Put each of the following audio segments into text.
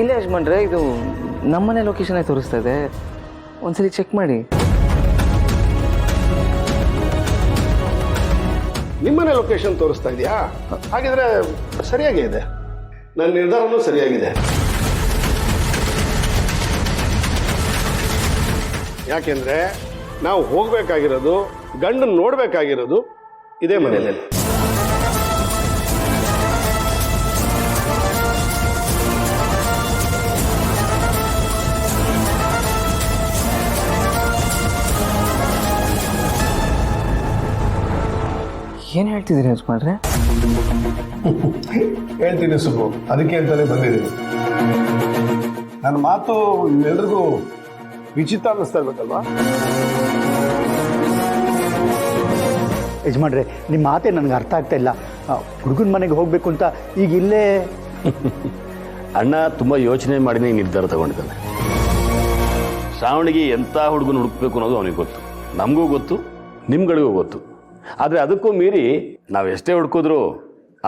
ಇಲ್ಲ ಯಜಮಾನ್ರೆ, ಇದು ನಮ್ಮನೆ ಲೊಕೇಶನ್ ತೋರಿಸ್ತಾ ಇದೆ, ಒಂದ್ಸಲಿ ಚೆಕ್ ಮಾಡಿ. ನಿಮ್ಮನೆ ಲೊಕೇಶನ್ ತೋರಿಸ್ತಾ ಇದೆಯಾ? ಹಾಗಿದ್ರೆ ಸರಿಯಾಗೇ ಇದೆ, ನನ್ನ ನಿರ್ಧಾರನೂ ಸರಿಯಾಗಿದೆ. ಯಾಕೆಂದ್ರೆ ನಾವು ಹೋಗ್ಬೇಕಾಗಿರೋದು, ಗಂಡನ್ ನೋಡ್ಬೇಕಾಗಿರೋದು ಇದೇ ಮನೆಯಲ್ಲಿ. ಏನು ಹೇಳ್ತಿದ್ದೀರಿ ಯಜಮಾನ್ರೆ? ಹೇಳ್ತೀನಿ ಸುಬ್ಬು, ಅದಕ್ಕೆ ಅಂತಾನೆ ಬಂದಿದ್ದೀನಿ. ನನ್ನ ಮಾತು ಎಲ್ರಿಗೂ ವಿಚಿತ್ರ ಅನ್ನಿಸ್ತಾ ಇರ್ಬೇಕಲ್ವಾ? ಯಜಮಾನ್ರೆ, ನಿಮ್ಮ ಮಾತೇ ನನಗೆ ಅರ್ಥ ಆಗ್ತಾ ಇಲ್ಲ. ಹುಡುಗನ ಮನೆಗೆ ಹೋಗಬೇಕು ಅಂತ ಈಗ ಇಲ್ಲೇ ಅಣ್ಣ ತುಂಬ ಯೋಚನೆ ಮಾಡಿ ನಿರ್ಧಾರ ತಗೊಂಡಿದ್ದಾನೆ. ಶ್ರಾವಣಿಗೆ ಎಂಥ ಹುಡುಗನ ಹುಡುಕ್ಬೇಕು ಅನ್ನೋದು ಅವನಿಗೆ ಗೊತ್ತು, ನಮಗೂ ಗೊತ್ತು, ನಿಮ್ಗಳಿಗೂ ಗೊತ್ತು. ಆದರೆ ಅದಕ್ಕೂ ಮೀರಿ ನಾವು ಎಷ್ಟೇ ಹುಡುಕಿದ್ರೂ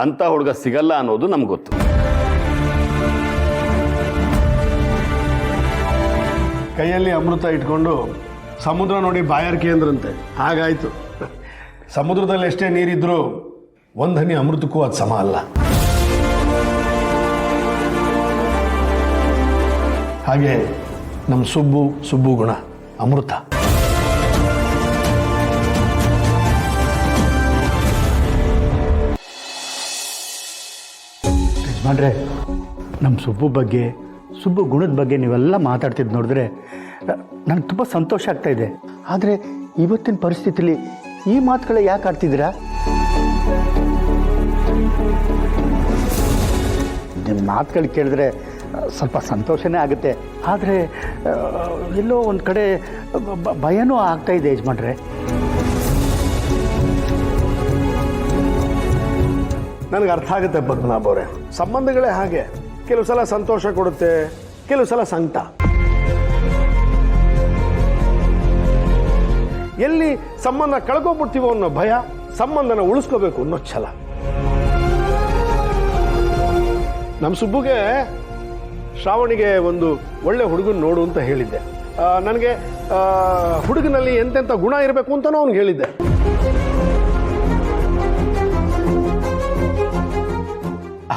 ಅಂಥ ಹುಡುಗ ಸಿಗಲ್ಲ ಅನ್ನೋದು ನಮ್ಗೆ ಗೊತ್ತು. ಕೈಯಲ್ಲಿ ಅಮೃತ ಇಟ್ಕೊಂಡು ಸಮುದ್ರ ನೋಡಿ ಬಾಯಾರಿಕೆ ಅಂದ್ರಂತೆ, ಹಾಗಾಯ್ತು. ಸಮುದ್ರದಲ್ಲಿ ಎಷ್ಟೇ ನೀರಿದ್ರೂ ಒಂದು ಹನಿ ಅಮೃತಕ್ಕೂ ಅದು ಸಮ ಅಲ್ಲ. ಹಾಗೆ ನಮ್ಮ ಸುಬ್ಬು ಗುಣ ಅಮೃತ. ಯಜಮಾನ್ರೆ, ನಮ್ಮ ಸುಬ್ಬು ಗುಣದ ಬಗ್ಗೆ ನೀವೆಲ್ಲ ಮಾತಾಡ್ತಿದ್ದು ನೋಡಿದ್ರೆ ನನಗೆ ತುಂಬ ಸಂತೋಷ ಆಗ್ತಾ ಇದೆ. ಆದರೆ ಇವತ್ತಿನ ಪರಿಸ್ಥಿತಿಲಿ ಈ ಮಾತುಗಳೇ ಯಾಕೆ ಆಡ್ತಿದ್ದೀರಾ? ನಿಮ್ಮ ಮಾತುಗಳು ಕೇಳಿದ್ರೆ ಸ್ವಲ್ಪ ಸಂತೋಷನೇ ಆಗುತ್ತೆ, ಆದರೆ ಎಲ್ಲೋ ಒಂದು ಕಡೆ ಭಯನೂ ಆಗ್ತಾ ಇದೆ ಯಜಮಾನ್ರೆ. ನನಗೆ ಅರ್ಥ ಆಗುತ್ತೆ ಪದ್ಮನಾಭ ಅವರೇ, ಸಂಬಂಧಗಳೇ ಹಾಗೆ. ಕೆಲವು ಸಲ ಸಂತೋಷ ಕೊಡುತ್ತೆ, ಕೆಲವು ಸಲ ಸಂಕಟ. ಎಲ್ಲಿ ಸಂಬಂಧ ಕಳ್ಕೊಬಿಡ್ತೀವೋ ಅನ್ನೋ ಭಯ, ಸಂಬಂಧನ ಉಳಿಸ್ಕೋಬೇಕು ಅನ್ನೋ ಛಲ. ನಮ್ಮ ಸುಬ್ಬುಗೆ ಶ್ರಾವಣಿಗೆ ಒಂದು ಒಳ್ಳೆ ಹುಡುಗನ ನೋಡು ಅಂತ ಹೇಳಿದ್ದೆ. ನನಗೆ ಹುಡುಗನಲ್ಲಿ ಎಂತೆಂಥ ಗುಣ ಇರಬೇಕು ಅಂತಲೂ ಅವ್ನಿಗೆ ಹೇಳಿದ್ದೆ.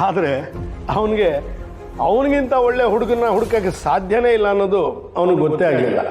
ಆದರೆ ಅವನಿಗಿಂತ ಒಳ್ಳೆ ಹುಡುಗನ ಹುಡುಕಕ್ಕೆ ಸಾಧ್ಯನೇ ಇಲ್ಲ ಅನ್ನೋದು ಅವನಿಗೆ ಗೊತ್ತೇ ಆಗಲಿಲ್ಲ.